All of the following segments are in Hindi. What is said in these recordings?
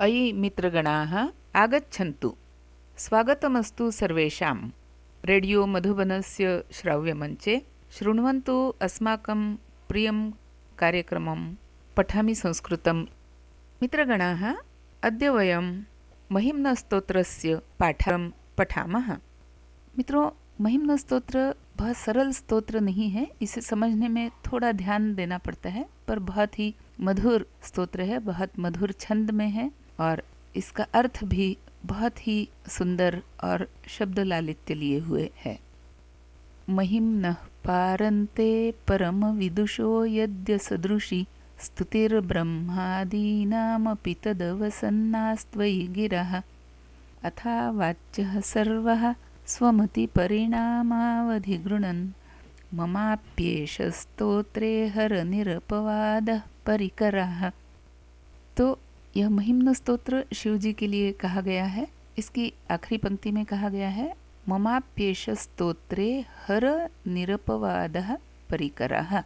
अयि मित्रगणाः आगच्छन्तु। स्वागतमस्तु सर्वेषां। रेडियो मधुबनस्य श्राव्यमञ्चे शृण्वन्तु अस्माकं प्रियं कार्यक्रमं पठामि संस्कृतम्। मित्रगणाः, अद्य वयं महिम्नस्तोत्रस्य पाठं पठामः। मित्रों, महिम्न स्तोत्र बहुत सरल स्तोत्र नहीं है, इसे समझने में थोड़ा ध्यान देना पड़ता है, पर बहुत ही मधुर स्तोत्र है, बहुत मधुर छंद में है और इसका अर्थ भी बहुत ही सुंदर और शब्द लालित्य लिए हुए है। महिम्नः पारन्ते परम विदुषो यद्य सदृशी स्तुतिर्ब्रह्मादीनामपि तदवसन्नास्त्वयि गिरः अथा वाच्यः सर्वः स्वमति परिणामावधिगृणन् ममाप्येष स्तोत्रे हर निरपवादः परिकरः। तो यह महिम्न स्तोत्र शिव जी के लिए कहा गया है। इसकी आखिरी पंक्ति में कहा गया है, ममाप्येष स्तोत्रे हर निरपवादः परिकरः।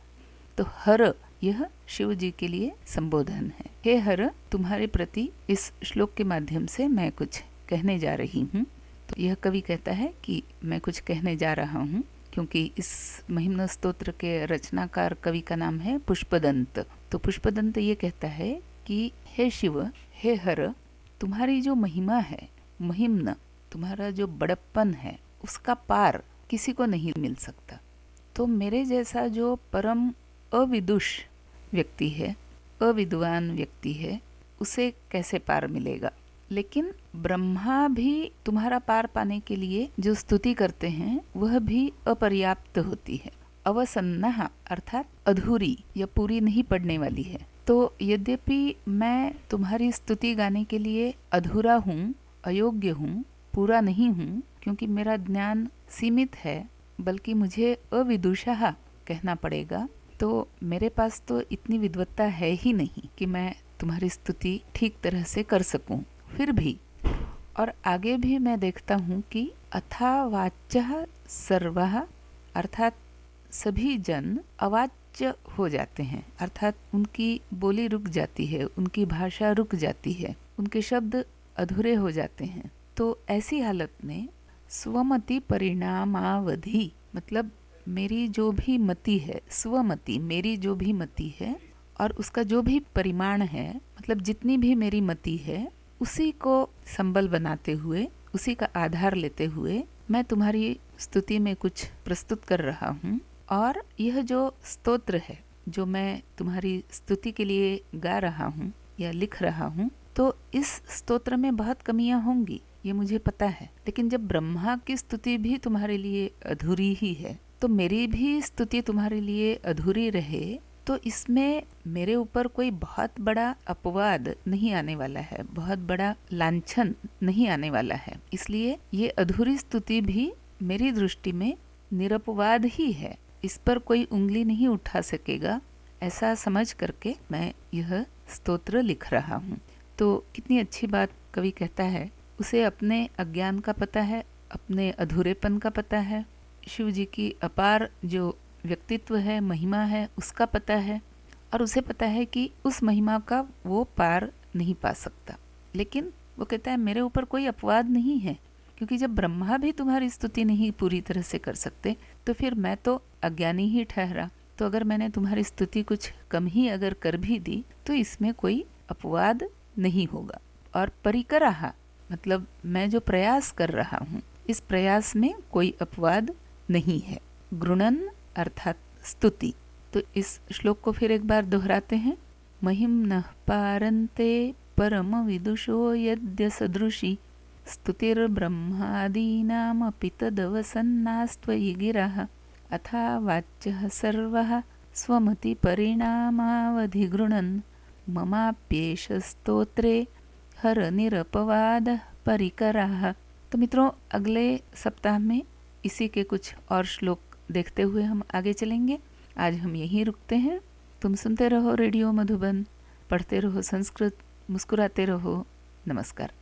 तो हर यह शिव जी के लिए संबोधन है। हे हर, तुम्हारे प्रति इस श्लोक के माध्यम से मैं कुछ कहने जा रही हूँ। तो यह कवि कहता है कि मैं कुछ कहने जा रहा हूँ, क्योंकि इस महिम्न स्तोत्र के रचनाकार कवि का नाम है पुष्पदंत। तो पुष्पदंत ये कहता है कि हे शिव, हे हर, तुम्हारी जो महिमा है, महिम्न, तुम्हारा जो बड़प्पन है, उसका पार किसी को नहीं मिल सकता। तो मेरे जैसा जो परम अविदुष व्यक्ति है, अविद्वान व्यक्ति है, उसे कैसे पार मिलेगा। लेकिन ब्रह्मा भी तुम्हारा पार पाने के लिए जो स्तुति करते हैं वह भी अपर्याप्त होती है। अवसन्नः अर्थात अधूरी या पूरी नहीं पड़ने वाली है। तो यद्यपि मैं तुम्हारी स्तुति गाने के लिए अधूरा हूँ, अयोग्य हूँ, पूरा नहीं हूँ, क्योंकि मेरा ज्ञान सीमित है, बल्कि मुझे अविदुषः कहना पड़ेगा। तो मेरे पास तो इतनी विद्वत्ता है ही नहीं कि मैं तुम्हारी स्तुति ठीक तरह से कर सकूं। फिर भी और आगे भी मैं देखता हूँ कि अथा वाच्यः सर्वः अर्थात सभी जन अवाच्य हो जाते हैं, अर्थात उनकी बोली रुक जाती है, उनकी भाषा रुक जाती है, उनके शब्द अधूरे हो जाते हैं। तो ऐसी हालत में स्वमति परिणामावधि, मतलब मेरी जो भी मति है, स्वमति मेरी जो भी मति है और उसका जो भी परिमाण है, मतलब जितनी भी मेरी मति है, उसी को संबल बनाते हुए, उसी का आधार लेते हुए मैं तुम्हारी स्तुति में कुछ प्रस्तुत कर रहा हूँ। और यह जो स्तोत्र है, जो मैं तुम्हारी स्तुति के लिए गा रहा हूँ या लिख रहा हूँ, तो इस स्तोत्र में बहुत कमियां होंगी, ये मुझे पता है। लेकिन जब ब्रह्मा की स्तुति भी तुम्हारे लिए अधूरी ही है, तो मेरी भी स्तुति तुम्हारे लिए अधूरी रहे, तो इसमें मेरे ऊपर कोई बहुत बड़ा अपवाद नहीं आने वाला है, बहुत बड़ा लांछन नहीं आने वाला है। इसलिए ये अधूरी स्तुति भी मेरी दृष्टि में निरपवाद ही है, इस पर कोई उंगली नहीं उठा सकेगा, ऐसा समझ करके मैं यह स्तोत्र लिख रहा हूँ। तो कितनी अच्छी बात कवि कहता है। उसे अपने अज्ञान का पता है, अपने अधूरेपन का पता है, शिव जी की अपार जो व्यक्तित्व है, महिमा है, उसका पता है, और उसे पता है कि उस महिमा का वो पार नहीं पा सकता। लेकिन वो कहता है मेरे ऊपर कोई अपवाद नहीं है, क्योंकि जब ब्रह्मा भी तुम्हारी स्तुति नहीं पूरी तरह से कर सकते, तो फिर मैं तो अज्ञानी ही ठहरा। तो अगर मैंने तुम्हारी स्तुति कुछ कम ही अगर कर भी दी, तो इसमें कोई अपवाद नहीं होगा। और परिकरः मतलब मैं जो प्रयास कर रहा हूँ, इस प्रयास में कोई अपवाद नहीं है। गृणन अर्थात स्तुति। तो इस श्लोक को फिर एक बार दोहराते हैं। महिम्नः पारन्ते परम विदुषो यद्य सदृशी स्तुतिर्ब्रह्मादीनामपि तदवसन्नास्त्वयि गिरः अथा वाच्यः सर्वः स्वमति परिणामावधिगृणन् ममाप्येष स्तोत्रे हर निरपवादः परिकरः। तो मित्रों, अगले सप्ताह में इसी के कुछ और श्लोक देखते हुए हम आगे चलेंगे। आज हम यहीं रुकते हैं। तुम सुनते रहो रेडियो मधुबन, पढ़ते रहो संस्कृत, मुस्कुराते रहो। नमस्कार।